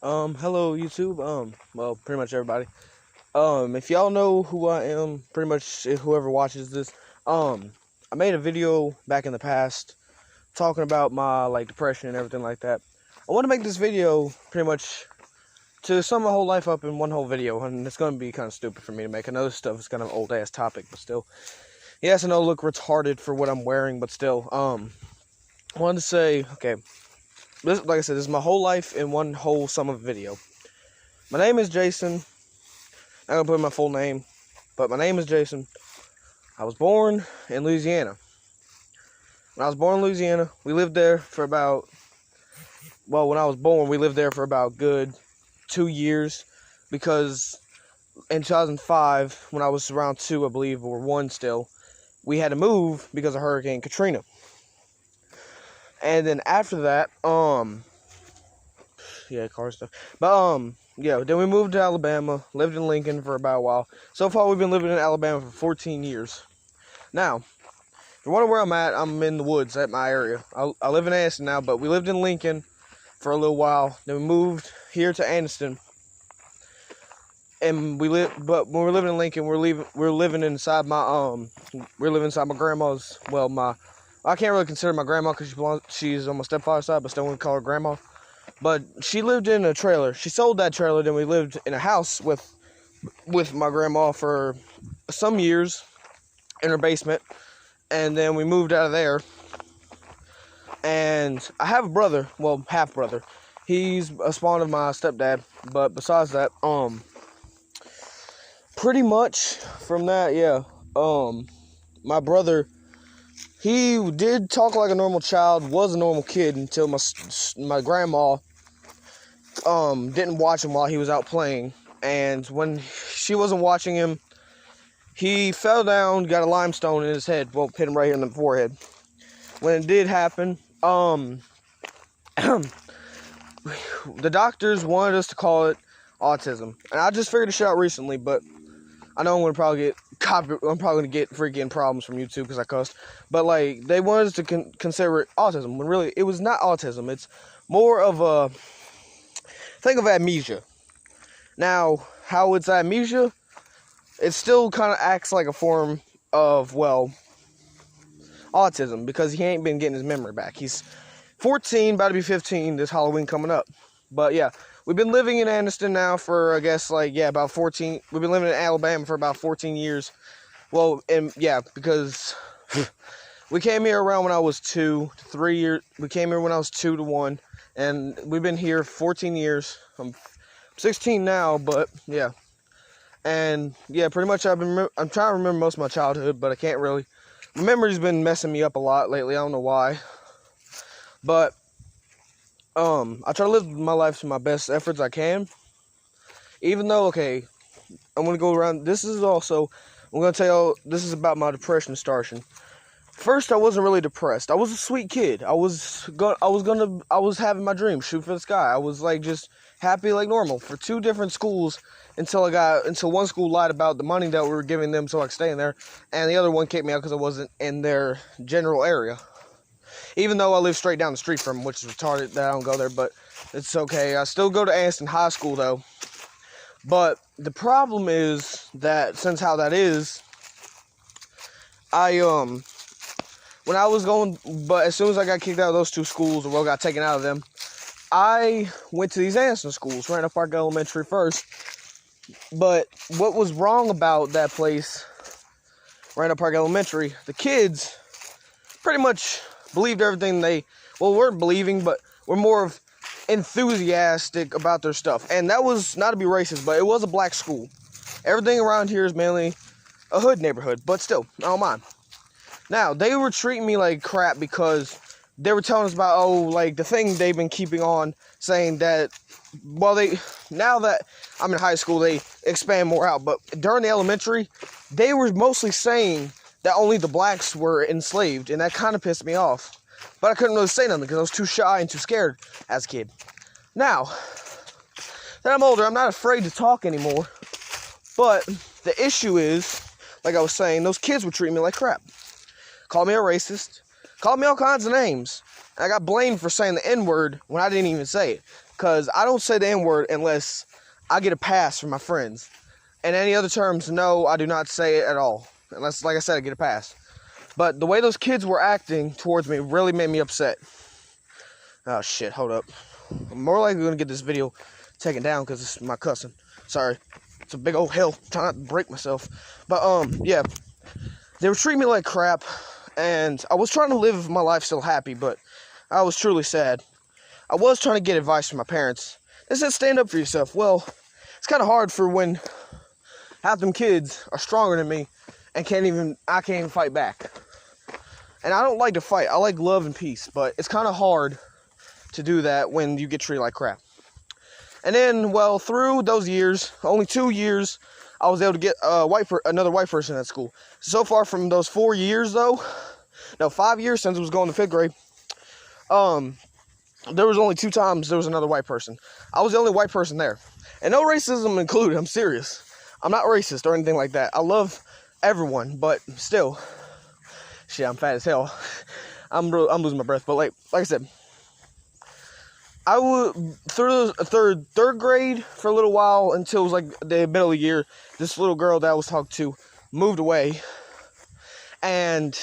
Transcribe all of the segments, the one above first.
Hello YouTube. Well, pretty much everybody. If y'all know who I am, pretty much whoever watches this, I made a video back in the past talking about my depression and everything like that. I want to make this video pretty much to sum my whole life up in one whole video, and it's gonna be kind of stupid for me to make. I know this stuff is kind of old ass topic, but still, yes, I know look retarded for what I'm wearing, but still, I wanted to say, okay, this, like I said, this is my whole life in one whole sum of video. My name is Jason. I'm gonna put in my full name, but my name is Jason. I was born in Louisiana. When I was born in Louisiana, we lived there for about, well, when I was born, we lived there for about good 2 years, because in 2005, when I was around 2, I believe, or 1 still, we had to move because of Hurricane Katrina. And then after that, yeah, car stuff. But, yeah, then we moved to Alabama, lived in Lincoln for about a while. So far, we've been living in Alabama for 14 years. Now, if you wonder where I'm at, I'm in the woods at my area. I live in Anniston now, but we lived in Lincoln for a little while. Then we moved here to Anniston. And but when we're living in Lincoln, we're living inside my, we're living inside my grandma's, well, I can't really consider my grandma because she's on my stepfather's side, but still want to call her grandma. But she lived in a trailer. She sold that trailer, then we lived in a house with my grandma for some years in her basement. And then we moved out of there. And I have a brother, well, half brother. He's a spawn of my stepdad. But besides that, pretty much from that, yeah. My brother, he did talk like a normal child, was a normal kid until my grandma didn't watch him while he was out playing. And when she wasn't watching him, he fell down, got a limestone in his head, well, hit him right here in the forehead. When it did happen, the doctors wanted us to call it autism. And I just figured this shit out recently, but I know I'm probably gonna get freaking problems from YouTube because I cussed. But they wanted us to consider it autism, when really it was not autism. It's more of a, think of amnesia. Now, how it's amnesia, it still kind of acts like a form of, well, autism, because he ain't been getting his memory back. He's 14, about to be 15 this Halloween coming up. But yeah, we've been living in Anniston now for, I guess, about 14. We've been living in Alabama for about 14 years. Well, and yeah, because we came here around when I was 2 to 3 years. We came here when I was 2 to 1, and we've been here 14 years. I'm 16 now, but yeah. And yeah, pretty much I'm trying to remember most of my childhood, but I can't really. My memory's been messing me up a lot lately. I don't know why. But I try to live my life to my best efforts I can. Even though, okay, I'm gonna go around. I'm gonna tell you, this is about my depression starting. First, I wasn't really depressed. I was a sweet kid. I was having my dreams, shoot for the sky. I was just happy like normal for 2 different schools until one school lied about the money that we were giving them so I could stay in there, and the other one kicked me out because I wasn't in their general area. Even though I live straight down the street from them, which is retarded that I don't go there, but it's okay. I still go to Anniston High School though. But the problem is that since how that is, when I was going, but as soon as I got kicked out of those 2 schools, or got taken out of them, I went to these Anniston schools, Randall Park Elementary first. But what was wrong about that place, Randall Park Elementary, the kids pretty much believed everything weren't believing, but were more of enthusiastic about their stuff. And that was not to be racist, but it was a black school. Everything around here is mainly a hood neighborhood, but still, I don't mind. Now, they were treating me like crap because they were telling us about, the thing they've been keeping on saying that, well, now that I'm in high school, they expand more out. But during the elementary, they were mostly saying that only the blacks were enslaved, and that kind of pissed me off. But I couldn't really say nothing because I was too shy and too scared as a kid. Now that I'm older, I'm not afraid to talk anymore. But the issue is, like I was saying, those kids were treating me like crap. Called me a racist, called me all kinds of names. And I got blamed for saying the N-word when I didn't even say it. because I don't say the N-word unless I get a pass from my friends. And any other terms, no, I do not say it at all. Unless, like I said, I get a pass. But the way those kids were acting towards me really made me upset. Oh, shit, hold up. I'm more likely going to get this video taken down because it's my cousin. Sorry. It's a big old hill. I'm trying not to break myself. But, yeah. They were treating me like crap. And I was trying to live my life still happy, but I was truly sad. I was trying to get advice from my parents. They said, stand up for yourself. Well, it's kind of hard for when half them kids are stronger than me and I can't even fight back. And I don't like to fight. I like love and peace, but it's kind of hard to do that when you get treated like crap. And then, well, through those years, only 2 years, I was able to get another white person at school. So far from those 4 years, though, no, 5 years since I was going to 5th grade, there was only 2 times there was another white person. I was the only white person there. And no racism included, I'm serious. I'm not racist or anything like that. I love everyone, but still, shit, I'm fat as hell. I'm losing my breath, but like I said, I would through third grade for a little while until it was like the middle of the year. This little girl that I was talking to moved away, and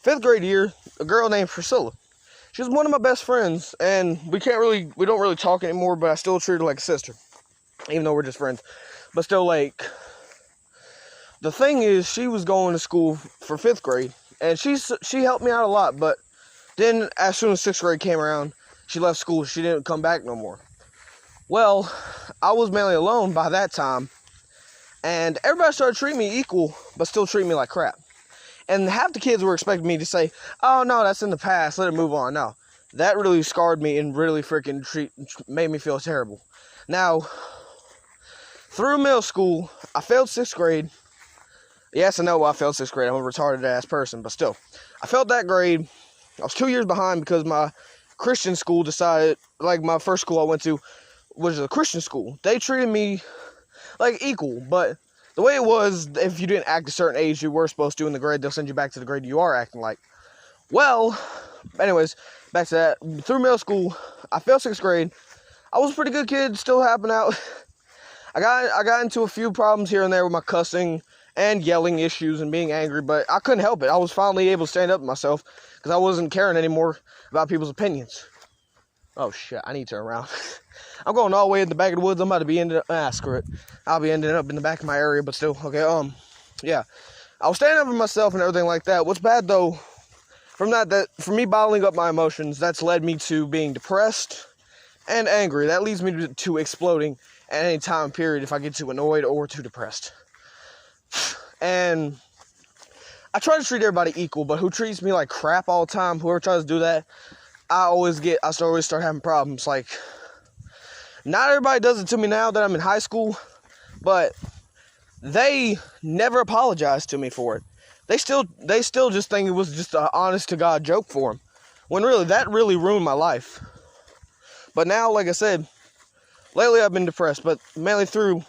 5th grade year, a girl named Priscilla. She was one of my best friends, and we don't really talk anymore. But I still treat her like a sister, even though we're just friends. But still, like, the thing is, she was going to school for 5th grade, and she helped me out a lot. But then, as soon as 6th grade came around, she left school. She didn't come back no more. Well, I was mainly alone by that time, and everybody started treating me equal, but still treating me like crap. And half the kids were expecting me to say, oh, no, that's in the past, let it move on. No, that really scarred me and really freaking made me feel terrible. Now, through middle school, I failed 6th grade. Yes, I know I failed 6th grade. I'm a retarded-ass person, but still. I failed that grade. I was 2 years behind because my Christian school decided, like my first school I went to was a Christian school. They treated me like equal, but the way it was, if you didn't act a certain age you were supposed to in the grade, they'll send you back to the grade you are acting like. Well, anyways, back to that. Through middle school, I failed 6th grade. I was a pretty good kid, still helping out. I got into a few problems here and there with my cussing and yelling issues and being angry, but I couldn't help it. I was finally able to stand up to myself because I wasn't caring anymore about people's opinions. Oh shit, I need to turn around. I'm going all the way in the back of the woods. I'm about to be screw it. I'll be ending up in the back of my area, but still, okay, yeah. I was standing up for myself and everything like that. What's bad though, from that for me bottling up my emotions, that's led me to being depressed and angry. That leads me to exploding at any time period if I get too annoyed or too depressed. And I try to treat everybody equal, but who treats me like crap all the time, whoever tries to do that, I always start having problems. Like, not everybody does it to me now that I'm in high school, but they never apologize to me for it. They still just think it was just an honest to God joke for them, when really that really ruined my life. But now, like I said, lately I've been depressed, but mainly through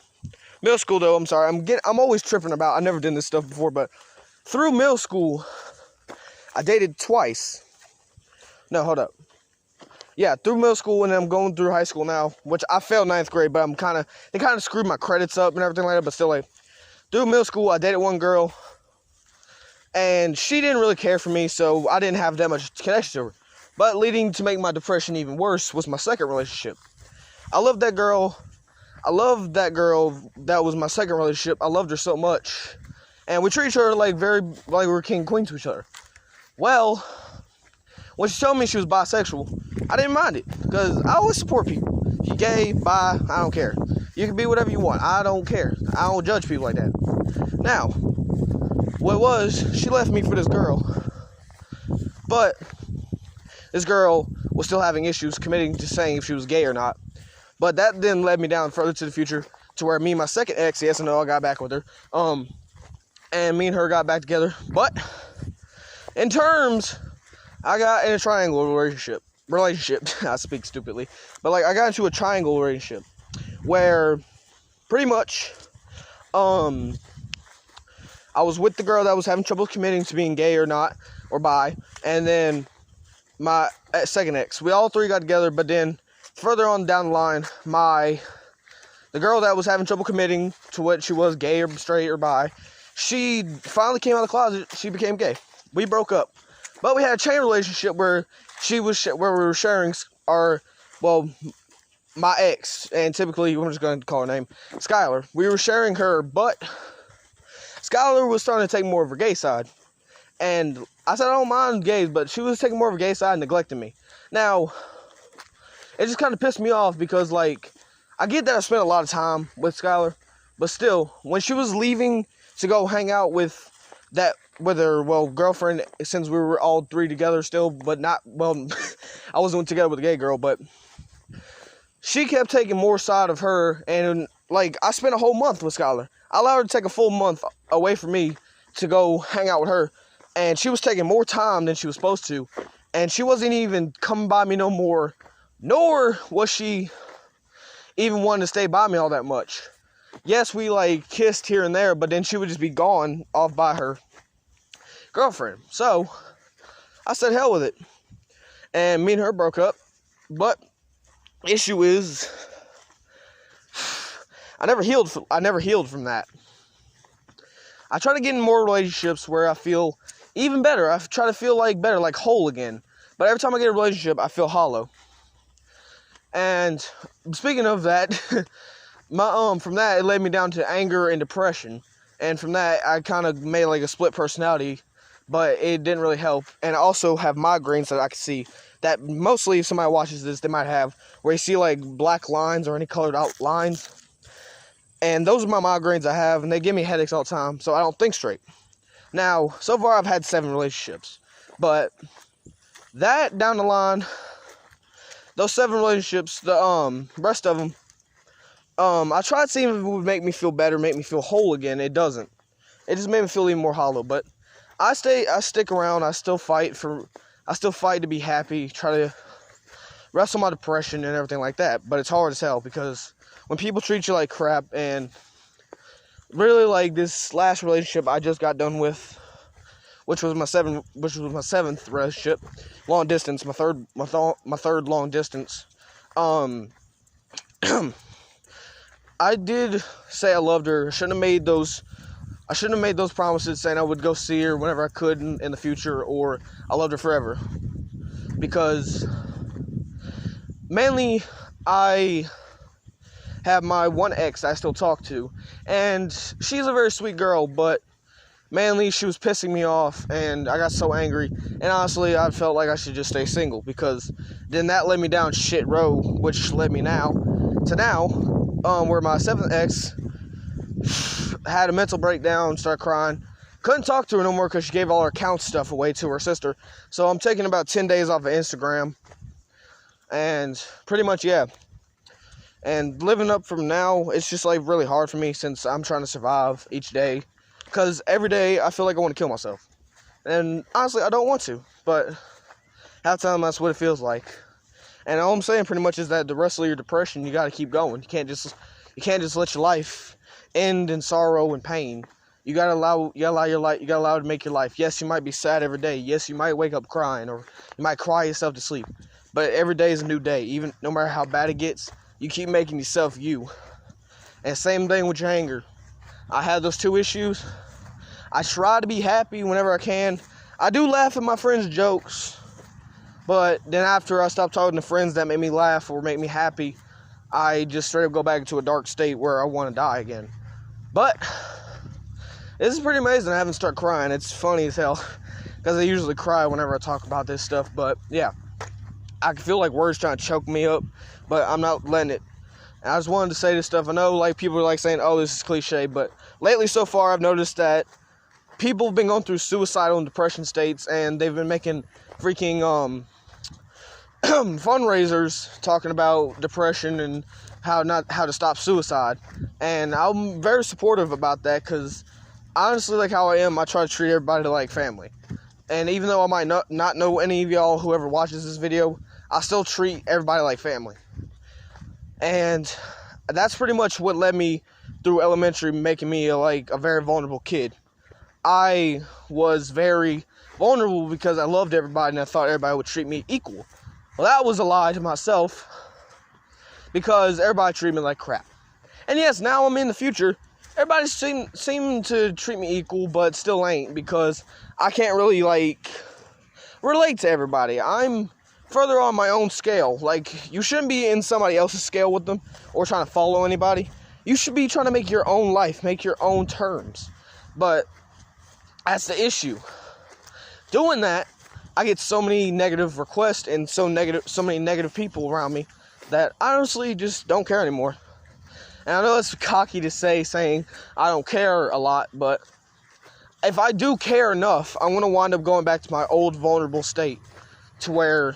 middle school though. I'm always tripping about, I've never done this stuff before, but through middle school, I dated twice. No, hold up. Yeah, through middle school, and then I'm going through high school now, which I failed 9th grade, but they kind of screwed my credits up and everything like that, but still, like, through middle school, I dated one girl, and she didn't really care for me, so I didn't have that much connection to her. But leading to make my depression even worse was my second relationship. I loved that girl. That was my second relationship. I loved her so much. And we treat each other like we were king and queen to each other. Well, when she told me she was bisexual, I didn't mind it, because I always support people. If you're gay, bi, I don't care. You can be whatever you want. I don't care. I don't judge people like that. Now, what it was, she left me for this girl. But this girl was still having issues committing to saying if she was gay or not. But that then led me down further to the future to where me and my second ex, yes, I know I got back with her. And me and her got back together. But in terms, I got in a triangle relationship. I speak stupidly. But like, I got into a triangle relationship where pretty much I was with the girl that was having trouble committing to being gay or not, or bi, and then my second ex. We all three got together, but then further on down the line, the girl that was having trouble committing to what she was, gay or straight or bi, she finally came out of the closet. She became gay. We broke up, but we had a chain relationship where where we were sharing my ex, and typically I'm just going to call her name, Skylar. We were sharing her, but Skylar was starting to take more of her gay side. And I said I don't mind gays, but she was taking more of her gay side and neglecting me. Now, it just kind of pissed me off because, like, I get that I spent a lot of time with Skylar, but still, when she was leaving to go hang out with her girlfriend, since we were all three together still, but not, I wasn't together with a gay girl, but she kept taking more side of her, and, like, I spent a whole month with Skylar. I allowed her to take a full month away from me to go hang out with her, and she was taking more time than she was supposed to, and she wasn't even coming by me no more, nor was she even wanting to stay by me all that much. Yes, we, like, kissed here and there, but then she would just be gone off by her girlfriend. So, I said hell with it, and me and her broke up, but issue is, I never healed from that. I try to get in more relationships where I feel even better. I try to feel like better, like whole again. But every time I get a relationship, I feel hollow. And speaking of that, from that it led me down to anger and depression. And from that, I kind of made like a split personality, but it didn't really help. And I also have migraines that I can see that mostly if somebody watches this, they might have, where you see like black lines or any colored out lines. And those are my migraines I have, and they give me headaches all the time, so I don't think straight. Now, so far I've had 7 relationships, but that down the line, those 7 relationships, the rest of them, I tried seeing if it would make me feel better, make me feel whole again. It doesn't. It just made me feel even more hollow. But I stick around. I still fight to be happy. Try to wrestle my depression and everything like that. But it's hard as hell because when people treat you like crap, and really like this last relationship I just got done with, which was my 7th relationship, long distance, my third long distance. I did say I loved her. I shouldn't have made those promises saying I would go see her whenever I could in the future, or I loved her forever. Because mainly I have my one ex I still talk to, and she's a very sweet girl, but mainly she was pissing me off, and I got so angry, and honestly I felt like I should just stay single, because then that led me down shit road, which led me now, where my 7th ex had a mental breakdown, started crying, couldn't talk to her no more because she gave all her account stuff away to her sister, so I'm taking about 10 days off of Instagram, and pretty much, yeah. And living up from now, it's just like really hard for me since I'm trying to survive each day. Because every day I feel like I want to kill myself. And honestly, I don't want to. But half the time that's what it feels like. And all I'm saying pretty much is that the rest of your depression, you got to keep going. You can't just let your life end in sorrow and pain. You gotta allow it to make your life. Yes, you might be sad every day. Yes, you might wake up crying, or you might cry yourself to sleep. But every day is a new day. Even no matter how bad it gets, you keep making yourself you. And same thing with your anger. I had those 2 issues. I try to be happy whenever I can. I do laugh at my friends' jokes, but then after I stop talking to friends that make me laugh or make me happy, I just straight up go back into a dark state where I want to die again. But this is pretty amazing. I haven't started crying. It's funny as hell because I usually cry whenever I talk about this stuff. But yeah, I can feel like words trying to choke me up, but I'm not letting it. And I just wanted to say this stuff. I know like people are like saying, oh, this is cliche, but lately so far I've noticed that people have been going through suicidal and depression states, and they've been making freaking fundraisers talking about depression and how to stop suicide. And I'm very supportive about that because honestly, like how I am, I try to treat everybody like family. And even though I might not know any of y'all, whoever watches this video, I still treat everybody like family. And that's pretty much what led me through elementary, making me a very vulnerable kid. I was very vulnerable because I loved everybody and I thought everybody would treat me equal. Well, that was a lie to myself. because everybody treated me like crap. And yes, now I'm in the future. Everybody seem to treat me equal, but still ain't, because I can't really, like, relate to everybody. I'm further on my own scale. Like, you shouldn't be in somebody else's scale with them or trying to follow anybody. You should be trying to make your own life, make your own terms. But that's the issue. Doing that, I get so many negative requests and so many negative people around me that I honestly just don't care anymore. And I know it's cocky to say, saying I don't care a lot, but if I do care enough, I'm going to wind up going back to my old vulnerable state, to where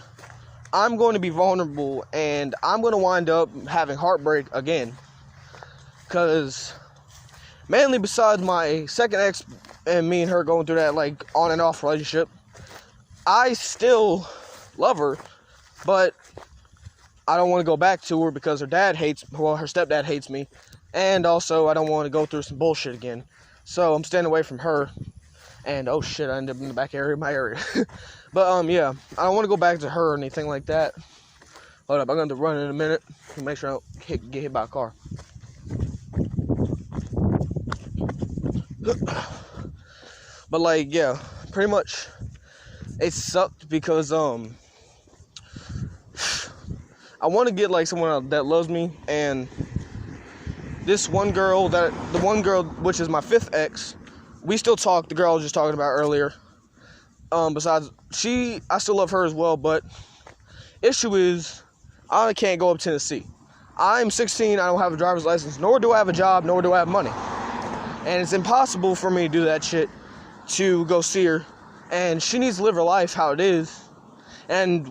I'm going to be vulnerable and I'm going to wind up having heartbreak again. Because mainly besides my second ex and me and her going through that, like, on and off relationship, I still love her, but I don't want to go back to her because her stepdad hates me, and also I don't want to go through some bullshit again. So I'm staying away from her, and oh shit, I ended up in the back area of my area. But yeah, I don't want to go back to her or anything like that. Hold up, I'm going to run in a minute to make sure I don't get hit by a car. But like, yeah, pretty much it sucked because I want to get like someone that loves me, and the one girl which is my fifth ex, we still talk. The girl I was just talking about earlier, besides I still love her as well, but issue is I can't go up Tennessee. I'm 16, I don't have a driver's license, nor do I have a job, nor do I have money. And it's impossible for me to do that shit, to go see her. And she needs to live her life how it is. And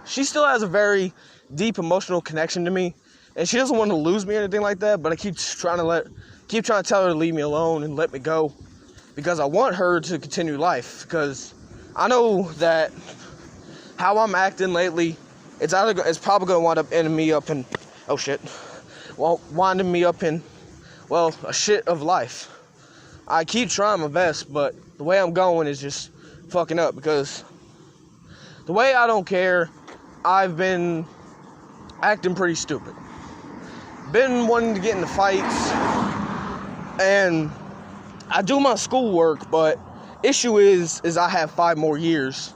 she still has a very deep emotional connection to me. And she doesn't want to lose me or anything like that, but I keep trying to tell her to leave me alone and let me go. Because I want her to continue life. Because I know that how I'm acting lately, it's probably going to wind up ending me up in, winding me up in, a shit of life. I keep trying my best, but the way I'm going is just fucking up, because the way I don't care, I've been acting pretty stupid. Been wanting to get into fights, and I do my schoolwork, but issue is I have 5 more years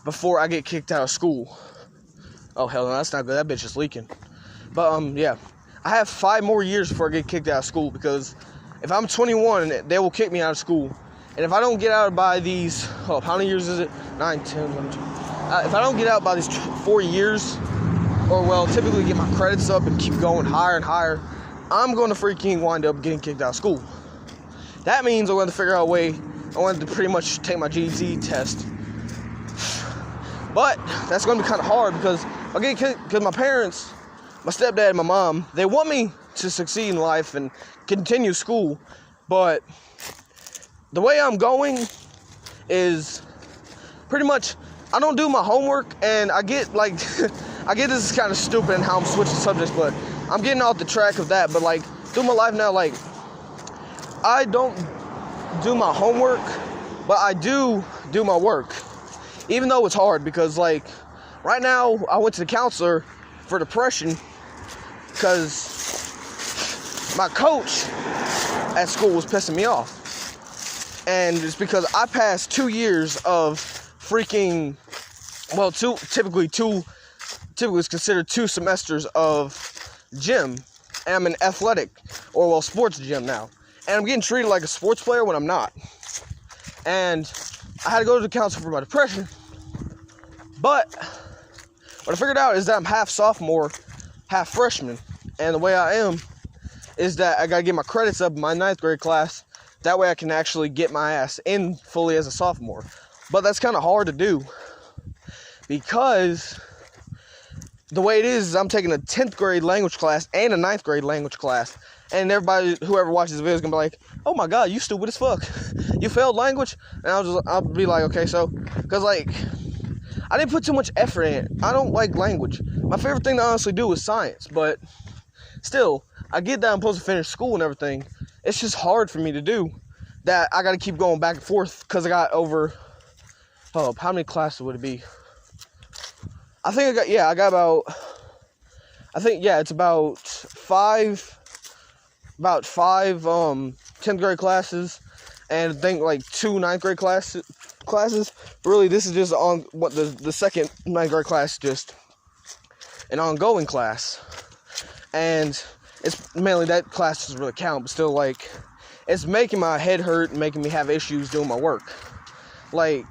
before I get kicked out of school. Oh, hell no, that's not good. That bitch is leaking. But, yeah. I have 5 more years before I get kicked out of school, because if I'm 21, they will kick me out of school. And if I don't get out by these, how many years is it? 9, 10, 11, 12. If I don't get out by these 4 years, or, typically get my credits up and keep going higher and higher, I'm going to freaking wind up getting kicked out of school. That means I'm going to figure out a way. I want to pretty much take my GED test. But that's going to be kind of hard, because I get kicked, because my parents, my stepdad and my mom, they want me to succeed in life and continue school, but the way I'm going is pretty much I don't do my homework, and I get like I get this is kind of stupid in how I'm switching subjects, but I'm getting off the track of that. But like through my life now, like I don't do my homework, but I do my work, even though it's hard, because like right now I went to the counselor for depression because my coach at school was pissing me off. And it's because I passed 2 years of freaking, typically is considered 2 semesters of gym. And I'm in athletic, sports gym now. And I'm getting treated like a sports player when I'm not. And I had to go to the counselor for my depression. But what I figured out is that I'm half sophomore, half freshman. And the way I am is that I gotta get my credits up in my 9th grade class. That way I can actually get my ass in fully as a sophomore. But that's kind of hard to do, because the way it is I'm taking a 10th grade language class and a 9th grade language class. And everybody, whoever watches the video is gonna be like, oh my god, you stupid as fuck. You failed language? And I'll be like, okay, so, because like, I didn't put too much effort in it. I don't like language. My favorite thing to honestly do is science, but still, I get that I'm supposed to finish school and everything. It's just hard for me to do that. I got to keep going back and forth because I got over, how many classes would it be? I got I think, yeah, it's about five 10th grade classes, and I think like 2 9th grade classes. Really, this is just on what the second 9th grade class, just an ongoing class, and it's mainly that class doesn't really count, but still, like, it's making my head hurt and making me have issues doing my work. Like,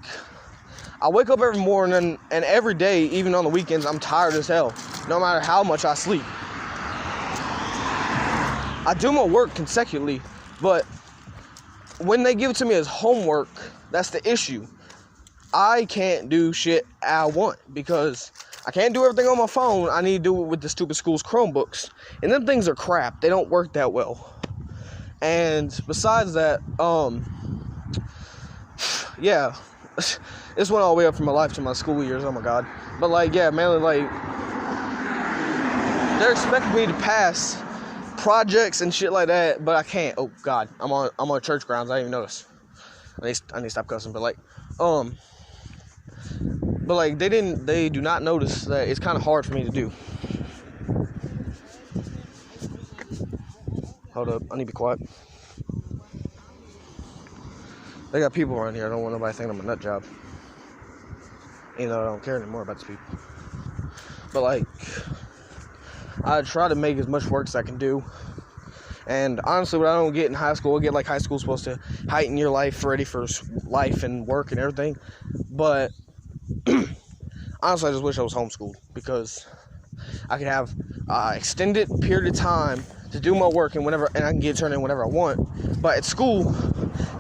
I wake up every morning, and every day, even on the weekends, I'm tired as hell, no matter how much I sleep. I do my work consecutively, but when they give it to me as homework, that's the issue. I can't do shit I want because I can't do everything on my phone. I need to do it with the stupid school's Chromebooks. And them things are crap. They don't work that well. And besides that, yeah, this went all the way up from my life to my school years. Oh my God. But like, yeah, mainly like, they're expecting me to pass projects and shit like that, but I can't. Oh God, I'm on church grounds. I didn't even notice. I need to stop cussing. But like, they do not notice that it's kind of hard for me to do. Hold up, I need to be quiet. They got people around here. I don't want nobody thinking I'm a nut job. Even though I don't care anymore about these people. But like, I try to make as much work as I can do. And honestly, what I don't get in high school, I get like high school's supposed to heighten your life, ready for life and work and everything. But honestly, I just wish I was homeschooled because I could have extended period of time to do my work and I can get it turned in whenever I want. But at school,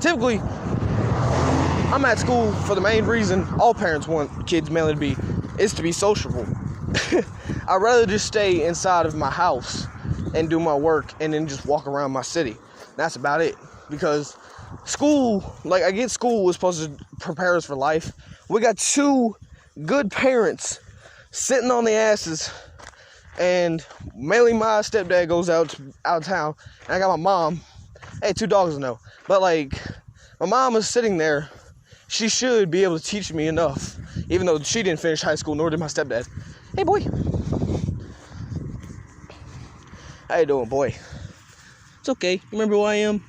typically, I'm at school for the main reason all parents want kids mainly to be sociable. I'd rather just stay inside of my house and do my work and then just walk around my city. That's about it. Because school, like, I get school was supposed to prepare us for life. We got 2 good parents sitting on the asses, and mainly my stepdad goes out of town, and I got my mom. Hey, 2 dogs know. But like, my mom is sitting there. She should be able to teach me enough, even though she didn't finish high school, nor did my stepdad. Hey, boy. How you doing, boy? It's okay. You remember who I am?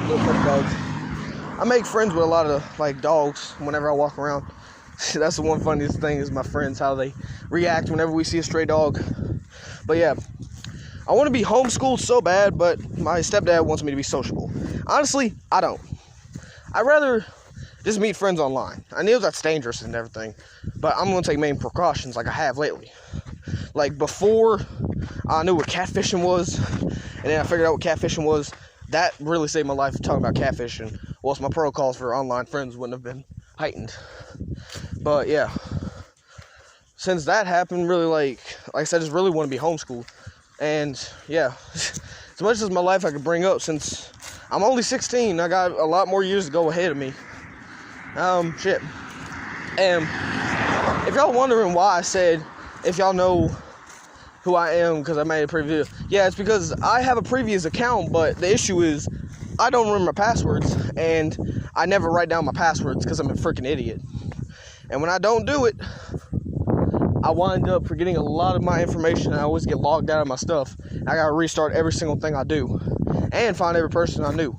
Little pet dogs. I make friends with a lot of like dogs whenever I walk around. That's the one funniest thing is my friends, how they react whenever we see a stray dog. But yeah, I want to be homeschooled so bad, but my stepdad wants me to be sociable. Honestly, I don't. I'd rather just meet friends online. I know that's dangerous and everything, but I'm going to take main precautions like I have lately. Like, before I knew what catfishing was, and then I figured out what catfishing was, that really saved my life talking about catfishing. Whilst my protocols for online friends wouldn't have been heightened. But yeah, since that happened, really, like I said, I just really want to be homeschooled. And yeah, as much as my life I could bring up, since I'm only 16, I got a lot more years to go ahead of me. Shit. And if y'all wondering why I said, if y'all know who I am because I made a previous video, yeah, it's because I have a previous account, but the issue is I don't remember my passwords, and I never write down my passwords because I'm a freaking idiot. And when I don't do it, I wind up forgetting a lot of my information. I always get logged out of my stuff. I gotta restart every single thing I do and find every person I knew.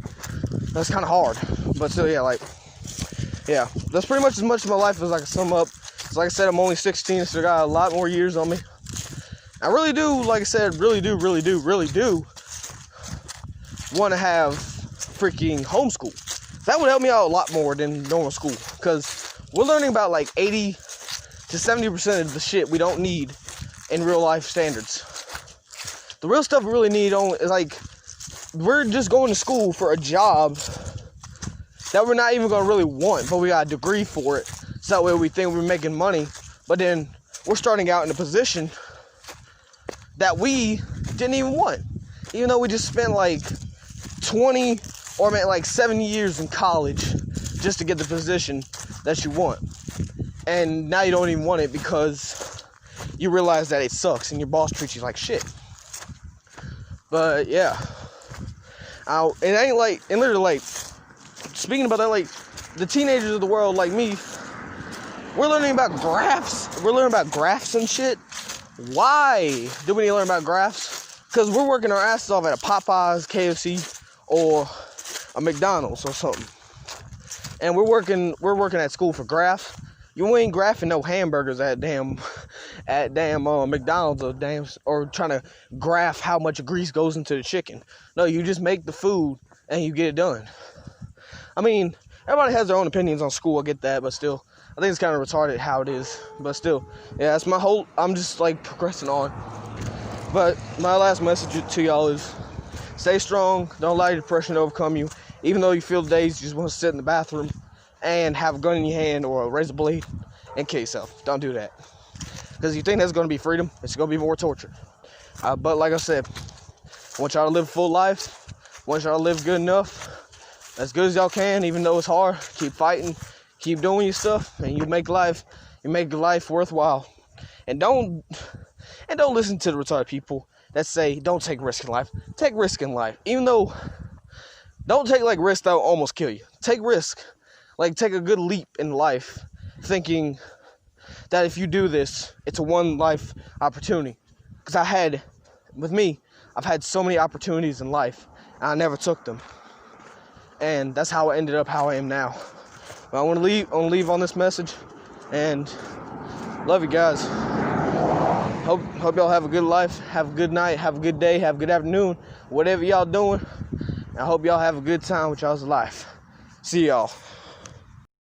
That's kind of hard, but still, yeah, like, yeah, that's pretty much as much of my life as I can sum up. So like I said, I'm only 16, so I got a lot more years on me. I really do, like I said, really do want to have freaking homeschool. That would help me out a lot more than normal school, because we're learning about like 80 to 70% of the shit we don't need in real life standards. The real stuff we really need is like, we're just going to school for a job that we're not even going to really want, but we got a degree for it, so that way we think we're making money, but then we're starting out in a position that we didn't even want, even though we just spent like 20 or like 7 years in college just to get the position that you want. And now you don't even want it because you realize that it sucks and your boss treats you like shit. But yeah, it ain't like, and literally, like, speaking about that, like, the teenagers of the world like me, We're learning about graphs. We're learning about graphs and shit. Why do we need to learn about graphs? Because we're working our asses off at a Popeyes, KFC, or a McDonald's or something. And we're working at school for graphs. You ain't graphing no hamburgers at damn McDonald's or trying to graph how much grease goes into the chicken. No, you just make the food and you get it done. I mean, everybody has their own opinions on school, I get that, but still, I think it's kind of retarded how it is. But still, yeah, that's I'm just like progressing on. But my last message to y'all is stay strong, don't allow your depression to overcome you. Even though you feel days, you just want to sit in the bathroom and have a gun in your hand or a razor blade and kill yourself. Don't do that. Because you think that's going to be freedom, it's going to be more torture. But like I said, I want y'all to live a full life. I want y'all to live good enough, as good as y'all can, even though it's hard. Keep fighting, keep doing your stuff, and you make life worthwhile. And don't listen to the retarded people that say don't take risk in life. Take risk in life, even though. Don't take like risks that will almost kill you. Take risk, like take a good leap in life, thinking that if you do this, it's a one life opportunity. Because I've had so many opportunities in life, and I never took them. And that's how I ended up how I am now. But I want to leave on this message, and love you guys. Hope y'all have a good life, have a good night, have a good day, have a good afternoon, whatever y'all doing. I hope y'all have a good time with y'all's life. See y'all.